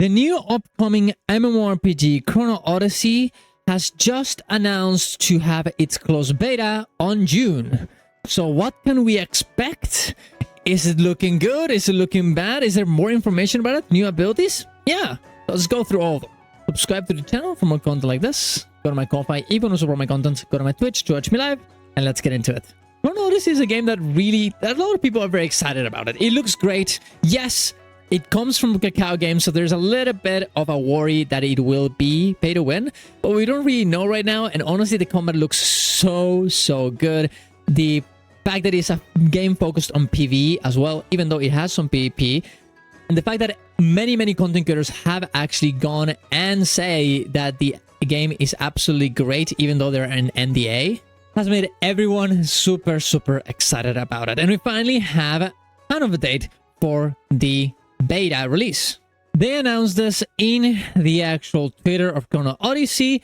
The new upcoming MMORPG Chrono Odyssey has just announced to have its closed beta on June. So what can we expect? Is it looking good? Is it looking bad? Is there more information about it? New abilities? Yeah, let's go through all of them. Subscribe to the channel for more content like this. Go to my Ko-Fi if you want to support my content. Go to my Twitch to watch me live, and let's get into it. Chrono Odyssey is a game that a lot of people are very excited about it. It looks great. Yes, it comes from Kakao Games, so there's a little bit of a worry that it will be pay to win, but we don't really know right now. And honestly, the combat looks so good. The fact that it's a game focused on PvE as well, even though it has some PvP, and the fact that many content creators have actually gone and say that the game is absolutely great, even though they're an NDA, has made everyone super excited about it. And we finally have kind of a date for the beta release. They announced this in the actual Twitter of Chrono Odyssey,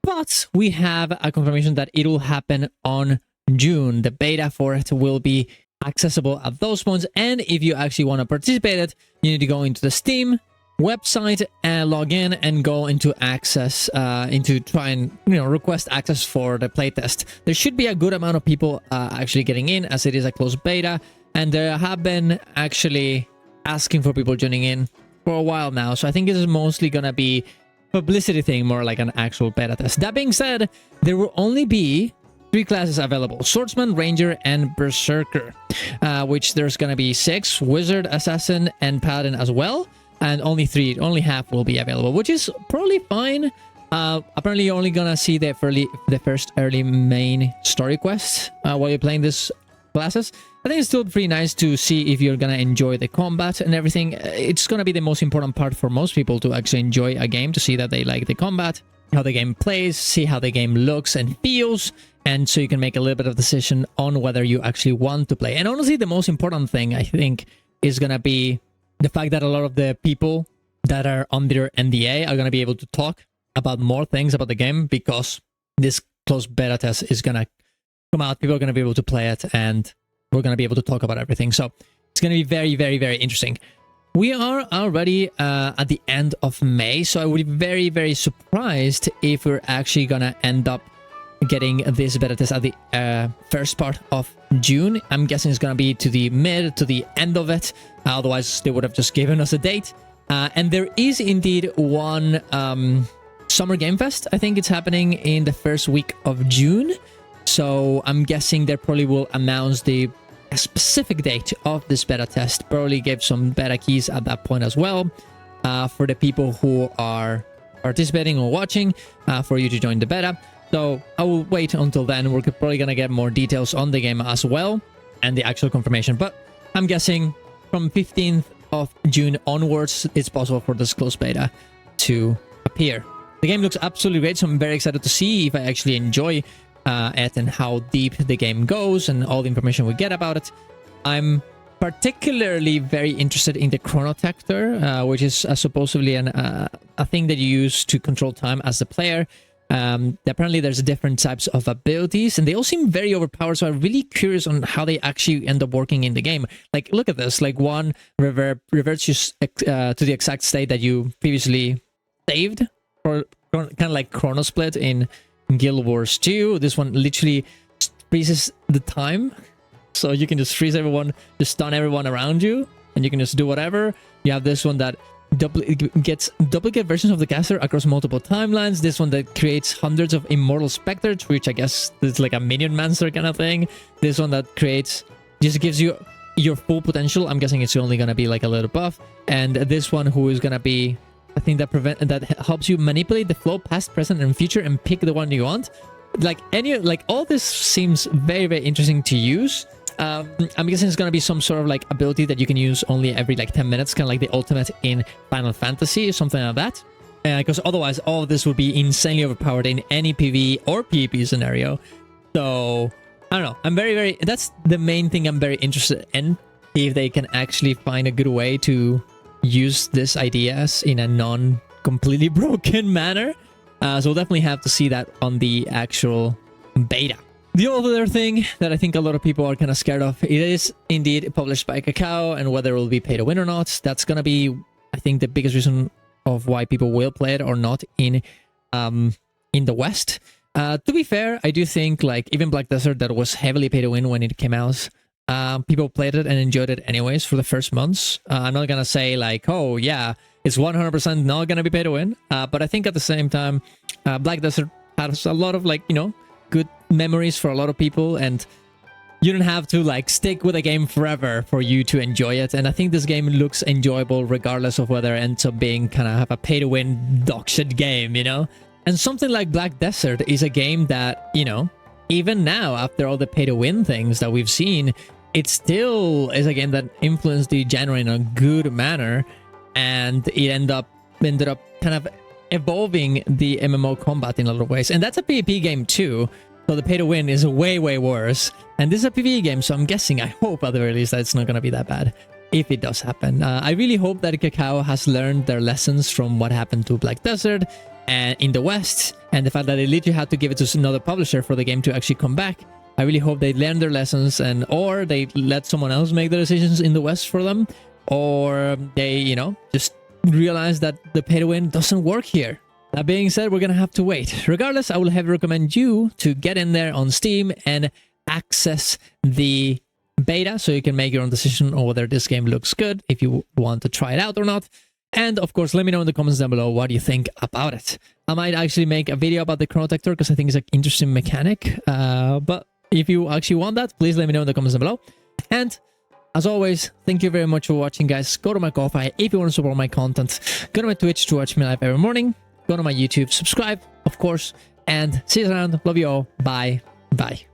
but we have a confirmation that it will happen on June. The beta for it will be accessible at those points, and if you actually want to participate in it, you need to go into the Steam website and log in and go into access, into try and request access for the playtest. There should be a good amount of people actually getting in, as it is a closed beta, and there have been actually asking for people joining in for a while now. So I think this is mostly gonna be publicity thing, more like an actual beta test. That being said, there will only be 3 classes available: Swordsman, Ranger, and Berserker, which there's gonna be 6: Wizard, Assassin, and Paladin as well, and only half will be available, which is probably fine. Apparently you're only gonna see the first early main story quests while you're playing these classes. I think it's still pretty nice to see if you're gonna enjoy the combat and everything. It's gonna be the most important part for most people, to actually enjoy a game, to see that they like the combat, how the game plays, see how the game looks and feels, and so you can make a little bit of decision on whether you actually want to play. And honestly, the most important thing, I think, is gonna be the fact that a lot of the people that are under NDA are gonna be able to talk about more things about the game, because this closed beta test is gonna come out. People are gonna be able to play it, and we're going to be able to talk about everything. So it's going to be very interesting. We are already at the end of May, so I would be very surprised if we're actually going to end up getting this beta test at the first part of June. I'm guessing it's going to be to the end of it. Otherwise, they would have just given us a date. And there is indeed one Summer Game Fest. I think it's happening in the first week of June. So I'm guessing they probably will announce the specific date of this beta test, probably give some beta keys at that point as well, for the people who are participating or watching, for you to join the beta. So I will wait until then. We're probably gonna get more details on the game as well, and the actual confirmation, but I'm guessing from 15th of June onwards it's possible for this closed beta to appear. The game looks absolutely great, so I'm very excited to see if I actually enjoy it and how deep the game goes and all the information we get about it. I'm particularly very interested in the Chronotector, which is supposedly a thing that you use to control time as the player. Apparently there's different types of abilities, and they all seem very overpowered, so I'm really curious on how they actually end up working in the game. Like, look at this, like one reverts you to the exact state that you previously saved, or kind of like Chrono Split in Guild Wars 2. This one literally freezes the time, so you can just freeze everyone, just stun everyone around you, and you can just do whatever. You have this one that gets duplicate versions of the caster across multiple timelines. This one that creates hundreds of immortal specters, which I guess is like a minion mancer kind of thing. This one that just gives you your full potential. I'm guessing it's only gonna be like a little buff. And this one who is gonna be, I think, that helps you manipulate the flow past, present, and future, and pick the one you want. All this seems very interesting to use. I'm guessing it's gonna be some sort of like ability that you can use only every like 10 minutes, kind of like the ultimate in Final Fantasy or something like that. Because otherwise, all of this would be insanely overpowered in any PvE or PvP scenario. So I don't know. I'm very. That's the main thing I'm very interested in. If they can actually find a good way to use these ideas in a non-completely broken manner. So we'll definitely have to see that on the actual beta. The other thing that I think a lot of people are kind of scared of, it is indeed published by Kakao, and whether it will be pay to win or not, that's going to be, I think, the biggest reason of why people will play it or not in the West. To be fair, I do think like even Black Desert, that was heavily pay to win when it came out, people played it and enjoyed it anyways for the first months. I'm not gonna say like, oh yeah, it's 100% not gonna be pay to win, but I think at the same time, Black Desert has a lot of like, you know, good memories for a lot of people, and you don't have to like stick with a game forever for you to enjoy it. And I think this game looks enjoyable regardless of whether it ends up being kind of a pay to win dog shit game, you know. And something like Black Desert is a game that, you know, even now, after all the pay-to-win things that we've seen, it still is a game that influenced the genre in a good manner, and it ended up kind of evolving the MMO combat in a lot of ways. And that's a PvP game too, so the pay-to-win is way, way worse. And this is a PvE game, so I'm guessing, I hope at the very least, that it's not going to be that bad, if it does happen. I really hope that Kakao has learned their lessons from what happened to Black Desert and in the West, and the fact that they literally had to give it to another publisher for the game to actually come back. I really hope they learn their lessons, and or they let someone else make the decisions in the West for them, or they, you know, just realize that the pay to win doesn't work here. That being said, we're gonna have to wait. Regardless, I will heavily recommend you to get in there on Steam and access the beta so you can make your own decision on whether this game looks good, if you want to try it out or not. And of course, let me know in the comments down below what you think about it. I might actually make a video about the Chronotector because I think it's an interesting mechanic. But if you actually want that, please let me know in the comments down below. And as always, thank you very much for watching, guys. Go to my Ko-Fi if you want to support my content. Go to my Twitch to watch me live every morning. Go to my YouTube, subscribe, of course. And see you around. Love you all. Bye. Bye.